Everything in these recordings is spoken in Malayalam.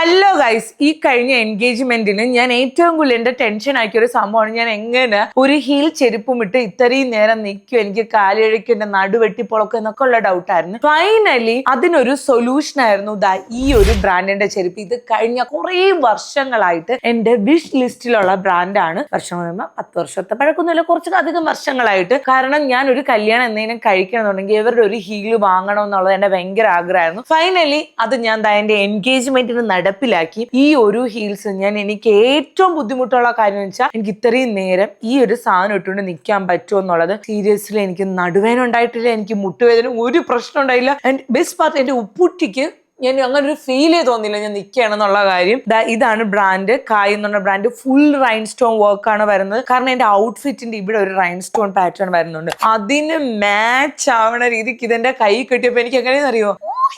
ഹലോ ഗൈസ്, ഈ കഴിഞ്ഞ എൻഗേജ്മെന്റിന് ഞാൻ ഏറ്റവും കൂടുതൽ എന്റെ ടെൻഷൻ ആക്കിയ ഒരു സംഭവമാണ് ഞാൻ എങ്ങനെ ഒരു ഹീൽ ചെരുപ്പും ഇട്ട് ഇത്രയും നേരം നിൽക്കും, എനിക്ക് കാലിഴയ്ക്ക് എന്റെ നടുവെട്ടിപ്പൊളക്കും എന്നൊക്കെ ഉള്ള ഡൗട്ടായിരുന്നു. ഫൈനലി അതിനൊരു സൊല്യൂഷൻ ആയിരുന്നു ഈ ഒരു ബ്രാൻഡിന്റെ ചെരുപ്പ്. ഇത് കഴിഞ്ഞ കുറേ വർഷങ്ങളായിട്ട് എന്റെ വിഷ് ലിസ്റ്റിലുള്ള ബ്രാൻഡാണ്. വർഷം 10 വർഷത്തെ പഴക്കൊന്നുമില്ല, കുറച്ച് അധികം വർഷങ്ങളായിട്ട്. കാരണം ഞാൻ ഒരു കല്യാണം എന്തെങ്കിലും കഴിക്കണമെന്നുണ്ടെങ്കിൽ ഇവരുടെ ഒരു ഹീല് വാങ്ങണം എന്നുള്ളത് എന്റെ ഭയങ്കര ആഗ്രഹമായിരുന്നു. ഫൈനലി അത് ഞാൻ എന്റെ എൻഗേജ്മെന്റിന് നടപ്പിലാക്കി. ഈ ഒരു ഹീൽസ് എനിക്ക് ഏറ്റവും ബുദ്ധിമുട്ടുള്ള കാര്യം എന്ന് വെച്ചാൽ എനിക്ക് ഇത്രയും നേരം ഈ ഒരു സാധനം ഇട്ടുകൊണ്ട് നിൽക്കാൻ പറ്റുമോ എന്നുള്ളത്. സീരിയസ്ലി എനിക്ക് നടുവേദന ഉണ്ടായിട്ടില്ല, എനിക്ക് മുട്ടുവേദന ഒരു പ്രശ്നം ഉണ്ടായില്ല. ആൻഡ് ബെസ്റ്റ് പാർട്ട്, എന്റെ ഉപ്പുട്ടിക്ക് ഞാൻ അങ്ങനെ ഒരു ഫീലേ തോന്നില്ല ഞാൻ നിൽക്കുകയാണെന്നുള്ള കാര്യം. ഇതാണ് ബ്രാൻഡ്, കായ് എന്നുള്ള brand. Full rhinestone work ആണ് വരുന്നത്. കാരണം എന്റെ ഔട്ട്ഫിറ്റിന്റെ ഇവിടെ ഒരു റൈൻ സ്റ്റോൺ പാറ്റേൺ വരുന്നുണ്ട്. അതിന് മാച്ച് ആവണ രീതിക്ക് ഇതെന്റെ കൈ കെട്ടിയപ്പോ എനിക്ക് എങ്ങനെയെന്ന് അറിയോ,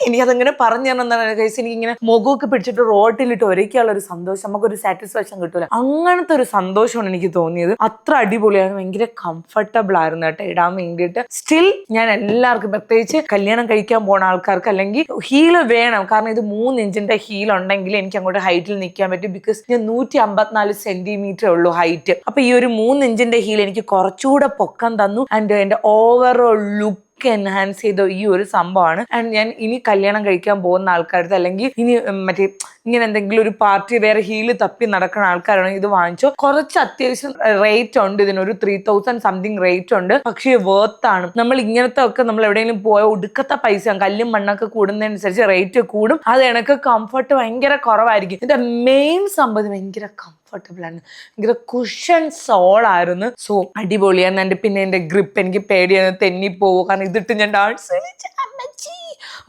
എനിക്കതെങ്ങനെ പറഞ്ഞു തരണം. കേസ് എനിക്കിങ്ങനെ മുഖമൊക്കെ പിടിച്ചിട്ട് റോട്ടിലിട്ട് ഒരയ്ക്കാനുള്ള ഒരു സന്തോഷം, നമുക്കൊരു സാറ്റിസ്ഫാക്ഷൻ കിട്ടൂല. അങ്ങനത്തെ ഒരു സന്തോഷമാണ് എനിക്ക് തോന്നിയത്. അത്ര അടിപൊളിയായിരുന്നു, ഭയങ്കര കംഫർട്ടബിൾ ആയിരുന്നു കേട്ടോ ഇടാൻ വേണ്ടിയിട്ട്. സ്റ്റിൽ ഞാൻ എല്ലാവർക്കും, പ്രത്യേകിച്ച് കല്യാണം കഴിക്കാൻ പോണ ആൾക്കാർക്ക് അല്ലെങ്കിൽ ഹീല് വേണം. കാരണം ഇത് 3 ഇഞ്ചിന്റെ ഹീൽ ഉണ്ടെങ്കിൽ എനിക്ക് അങ്ങോട്ട് ഹൈറ്റിൽ നിൽക്കാൻ പറ്റും. ബിക്കോസ് ഞാൻ 154 സെന്റിമീറ്റർ ഉള്ളൂ ഹൈറ്റ്. അപ്പൊ ഈ ഒരു 3 ഇഞ്ചിന്റെ ഹീൽ എനിക്ക് കുറച്ചുകൂടെ പൊക്കം തന്നു. ആൻഡ് എന്റെ ഓവറോൾ ലുക്ക് എൻഹാൻസ് ചെയ്ത ഈ ഒരു സംഭവമാണ്. ആൻഡ് ഞാൻ ഇനി കല്യാണം കഴിക്കാൻ പോകുന്ന ആൾക്കാർക്ക്, അല്ലെങ്കിൽ ഇനി മറ്റേ ഇങ്ങനെ എന്തെങ്കിലും ഒരു പാർട്ടി വേറെ ഹീല് തപ്പി നടക്കുന്ന ആൾക്കാരാണെങ്കിൽ ഇത് വാങ്ങിച്ചോ. കുറച്ച് അത്യാവശ്യം റേറ്റ് ഉണ്ട്, ഇതിനൊരു 3000 സംതിങ് റേറ്റ് ഉണ്ട്. പക്ഷേ വേർത്താണ്. നമ്മൾ ഇങ്ങനത്തെ ഒക്കെ നമ്മൾ എവിടെയെങ്കിലും പോയ ഒടുക്കത്തെ പൈസ, കല്ലും മണ്ണൊക്കെ കൂടുന്നതനുസരിച്ച് റേറ്റ് കൂടും. അത് എനിക്ക് കംഫർട്ട് ഭയങ്കര കുറവായിരിക്കും. ഇതിന്റെ മെയിൻ സംഭവം ഭയങ്കര കംഫർട്ടബിൾ ആണ്, ഭയങ്കര കുഷൻ സോളായിരുന്നു. സോ അടിപൊളിയാണ്. എൻ്റെ പിന്നെ എൻ്റെ ഗ്രിപ്പ് എനിക്ക് പേടിയാണ് തെന്നിപ്പോവും. കാരണം ഇതിട്ട് ഞാൻ ഡാൻസ്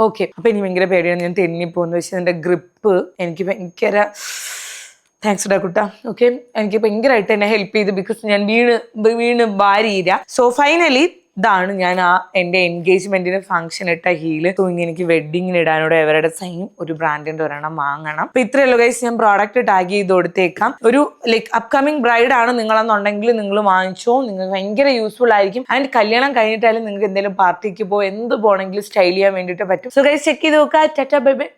ഓക്കെ, അപ്പൊ എനിക്ക് ഭയങ്കര പേടിയാണ് ഞാൻ തെന്നിപ്പോന്ന്. പക്ഷെ എൻ്റെ ഗ്രിപ്പ് എനിക്ക് ഭയങ്കര താങ്ക്സ് ഡാ കുട്ട. ഓക്കെ, എനിക്ക് ഭയങ്കരമായിട്ട് എന്നെ ഹെൽപ്പ് ചെയ്തു. ബിക്കോസ് ഞാൻ വീണ് ഭാര്യയില്ല. സോ ഫൈനലി ഇതാണ് ഞാൻ എൻ്റെ എൻഗേജ്മെന്റിന് ഫംഗ്ഷൻ ഇട്ട ഹീല്. സോ ഇനി എനിക്ക് വെഡിങ്ങിന് ഇടാനോട് എവരുടെ സെയിം ഒരു ബ്രാൻഡിന്റെ ഒരെണ്ണം വാങ്ങണം. അപ്പൊ ഇത്രയല്ലോ ഗൈസ്, ഞാൻ പ്രോഡക്റ്റ് ടാഗ് ചെയ്ത് കൊടുത്തേക്കാം. ഒരു അപ്കമിങ് ബ്രൈഡ് ആണ് നിങ്ങളെന്നുണ്ടെങ്കിൽ നിങ്ങൾ വാങ്ങിച്ചോ, നിങ്ങൾക്ക് ഭയങ്കര യൂസ്ഫുൾ ആയിരിക്കും. ആൻഡ് കല്യാണം കഴിഞ്ഞിട്ടായാലും നിങ്ങൾക്ക് എന്തെങ്കിലും പാർട്ടിക്ക് എന്ത് പോകണമെങ്കിലും സ്റ്റൈൽ ചെയ്യാൻ വേണ്ടിയിട്ട് പറ്റും. സോ ഗൈസ് ചെക്ക് ചെയ്ത് നോക്കുക. Tata bye bye.